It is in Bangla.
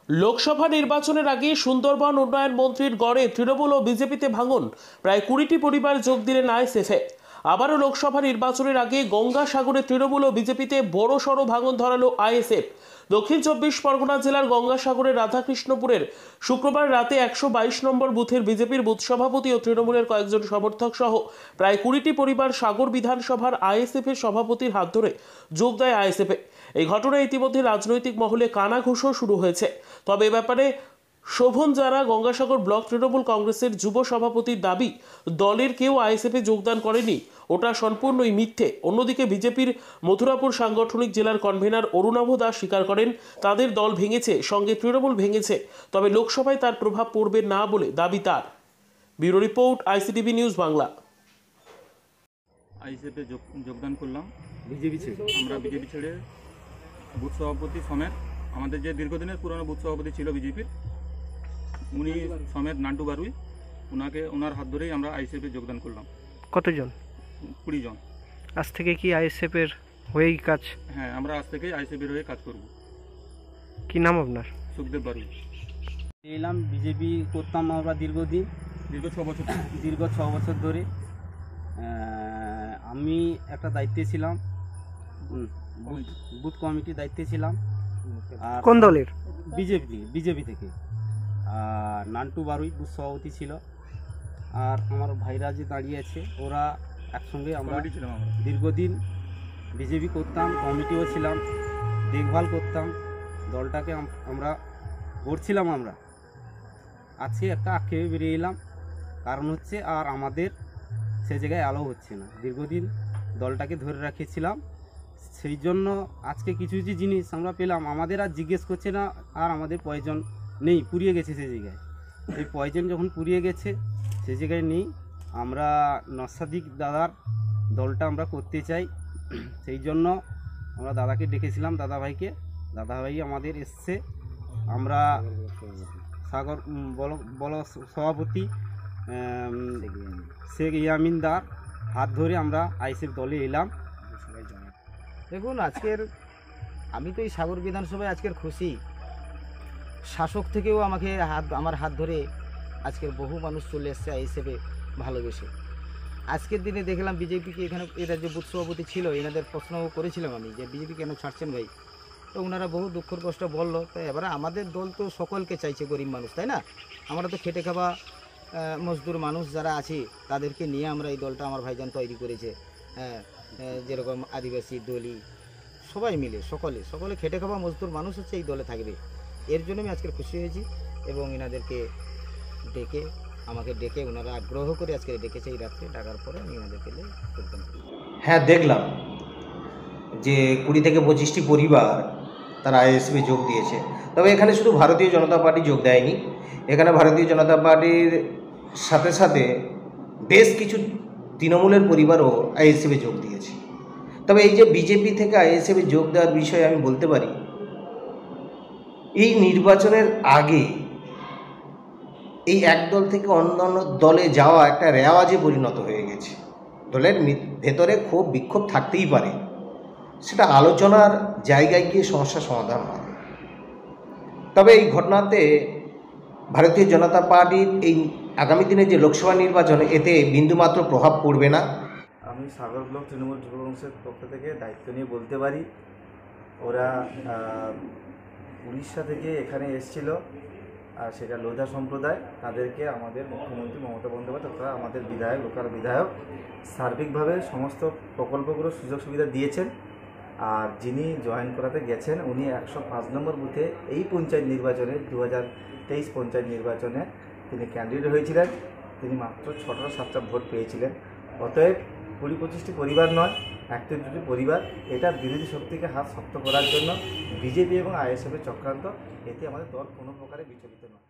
লোকসভা নির্বাচনের আগে সুন্দরবন উন্নয়ন মন্ত্রীর গড়ে তৃণমূল ও বিজেপিতে ভাঙন। প্রায় 20টি পরিবার যোগ দিলেন আইএসএফে। আবারও লোকসভা নির্বাচনের আগে গঙ্গাসাগরে তৃণমূল ও বিজেপিতে বড়সড় ভাঙন ধরালো আইএসএফ। দক্ষিণ 24 পরগনা জেলার গঙ্গাসাগরের রাধাকৃষ্ণপুরের শুক্রবার রাতে 122 নম্বর বুথের বিজেপির বুথ সভাপতি ও তৃণমূলের কয়েকজন সমর্থক সহ প্রায় 20টি পরিবার সাগর বিধানসভার আইএসএফের সভাপতির হাত ধরে যোগ দেয় আইএসএফে। এই ঘটনায় ইতিমধ্যে রাজনৈতিক মহলে কানাঘুষো শুরু হয়েছে। তবে এ ব্যাপারে শোভন জানা গঙ্গাসাগর ব্লক তৃণমূল কংগ্রেসের যুব সভাপতির দাবি, দলের কেউ আইএসএফে যোগদান করেনি, ওটা সম্পূর্ণই মিথ্যে। অন্যদিকে বিজেপির মথুরাপুর সাংগঠনিক জেলার কনভেনার অরুণাভ দাস স্বীকার করেন, তাদের দল ভেঙেছে, সঙ্গে তৃণমূল ভেঙেছে, তবে লোকসভায় তার প্রভাব পড়বে না বলে দাবি তার। Bureau report, ICTV news Bangla. আইএসএফে যোগদান করলাম আমরা বিজেপি ছেড়ে বুথ সভাপতি সমেত আমাদের যে দীর্ঘদিনের পুরনো বুথ সভাপতি ছিল বিজেপির, উনি সমেত নান্টু বারুই, ওনার হাত ধরেই আমরা আইএসএফে যোগদান করলাম। কতজন? 20 জন। আজ থেকে কি আইএসএফের হয়েই কাজ? হ্যাঁ, আমরা আজ থেকেই আইএসএফের হয়ে কাজ করব। কি নাম আপনার? সুখদেব বারুই। এলাম, বিজেপি করতাম আমরা দীর্ঘ 6 বছর ধরে। আমি একটা দায়িত্বে ছিলাম, বুথ কমিটির দায়িত্বে ছিলাম। আর কোন দলের? বিজেপি থেকে। আর নান্টু বারুই বুথ সভাপতি ছিল। আর আমার ভাইরা যে দাঁড়িয়ে আছে, ওরা একসঙ্গে আমরা দীর্ঘদিন বিজেপি করতাম, কমিটিও ছিলাম, দেখভাল করতাম, দলটাকে আমরা গড়ছিলাম। আমরা আজকে একটা আক্ষেপে বেরিয়ে এলাম, কারণ হচ্ছে আর আমাদের সে জায়গায় আলো হচ্ছে না। দীর্ঘদিন দলটাকে ধরে রাখিয়েছিলাম, সেই জন্য আজকে কিছু কিছু জিনিস আমরা পেলাম, আমাদের আর জিজ্ঞেস করছে না, আর আমাদের প্রয়োজন নেই, পুড়িয়ে গেছে সে জায়গায়। এই প্রয়োজন যখন পুড়িয়ে গেছে, সে জায়গায় নেই। আমরা নস্বাদিক দাদার দলটা আমরা করতে চাই, সেই জন্য আমরা দাদাকে ডেকেছিলাম, দাদাভাই আমাদের এসছে। আমরা সাগর বল সভাপতি শেখ ইয়ামিনদার হাত ধরে আমরা আইএসএফ দলে এলাম। দেখুন, আমি তো এই সাগর বিধানসভায় আজকের খুশি। শাসক থেকেও আমার হাত ধরে আজকের বহু মানুষ চলে এসছে আইএসএফে ভালোবেসে। আজকের দিনে দেখলাম বিজেপিকে এখানে, এরা যে বুথ সভাপতি ছিল, এনাদের প্রশ্ন করেছিলাম আমি যে বিজেপি কেন ছাড়ছেন ভাই, তো ওনারা বহু দুঃখের কষ্ট বললো। তো এবারে আমাদের দল তো সকলকে চাইছে, গরিব মানুষ, তাই না? আমরা তো খেটে খাওয়া মজদুর মানুষ যারা আছি, তাদেরকে নিয়ে আমরা এই দলটা আমার ভাইজান তৈরি করেছে। হ্যাঁ, যেরকম আদিবাসী, দলি, সবাই মিলে সকলে খেটে খাওয়া মজদুর মানুষ হচ্ছে এই দলে থাকবে। এর জন্য আমি আজকের খুশি হয়েছি এবং এনাদেরকে আমাকে ডেকে ওনারা আগ্রহ করে আজকে ডেকেছে। এই রাত্রে ডাকার পরে আমি ওনাদেরকে যোগদান করি। হ্যাঁ, দেখলাম যে 20 থেকে 25টি পরিবার তারা আইএসএফে যোগ দিয়েছে। তবে এখানে শুধু ভারতীয় জনতা পার্টি যোগ দেয়নি, এখানে ভারতীয় জনতা পার্টির সাথে সাথে বেশ কিছু তৃণমূলের পরিবারও আইএসএফে যোগ দিয়েছে। তবে এই যে বিজেপি থেকে আইএসএফে যোগ দেওয়ার বিষয়ে আমি বলতে পারি, এই নির্বাচনের আগে এই এক দল থেকে অন্যান্য দলে যাওয়া একটা রেওয়াজে পরিণত হয়ে গেছে। দলের ভেতরে ক্ষোভ বিক্ষোভ থাকতেই পারে, সেটা আলোচনার জায়গায় গিয়ে সমস্যা সমাধান হয়। তবে এই ঘটনাতে ভারতীয় জনতা পার্টির এই আগামী দিনে যে লোকসভা নির্বাচন, এতে বিন্দুমাত্র প্রভাব পড়বে না। আমি সাগর ব্লক তৃণমূল যুব কংগ্রেসের পক্ষ থেকে দায়িত্ব নিয়ে বলতে পারি, ওরা উড়িষ্যা থেকে এখানে এসেছিল, আর সেটা লোধা সম্প্রদায়। তাদেরকে আমাদের মুখ্যমন্ত্রী মমতা বন্দ্যোপাধ্যায় তথা আমাদের লোকাল বিধায়ক সার্বিকভাবে সমস্ত প্রকল্পগুলো সুযোগ সুবিধা দিয়েছেন। আর যিনি জয়েন করাতে গেছেন, উনি 105 নম্বর বুথে এই পঞ্চায়েত নির্বাচনে 2023 পঞ্চায়েত নির্বাচনে তিনি ক্যান্ডিডেট হয়েছিলেন। তিনি মাত্র 6টা ভোট পেয়েছিলেন। অতএব 20-25টি পরিবার নয়, 1-2টি পরিবার। এটা বিরোধী শক্তিকে হাত শক্ত করার জন্য বিজেপি এবং আইএসএফের চক্রান্ত। এতে আমাদের দল কোনো প্রকারে বিচলিত নয়।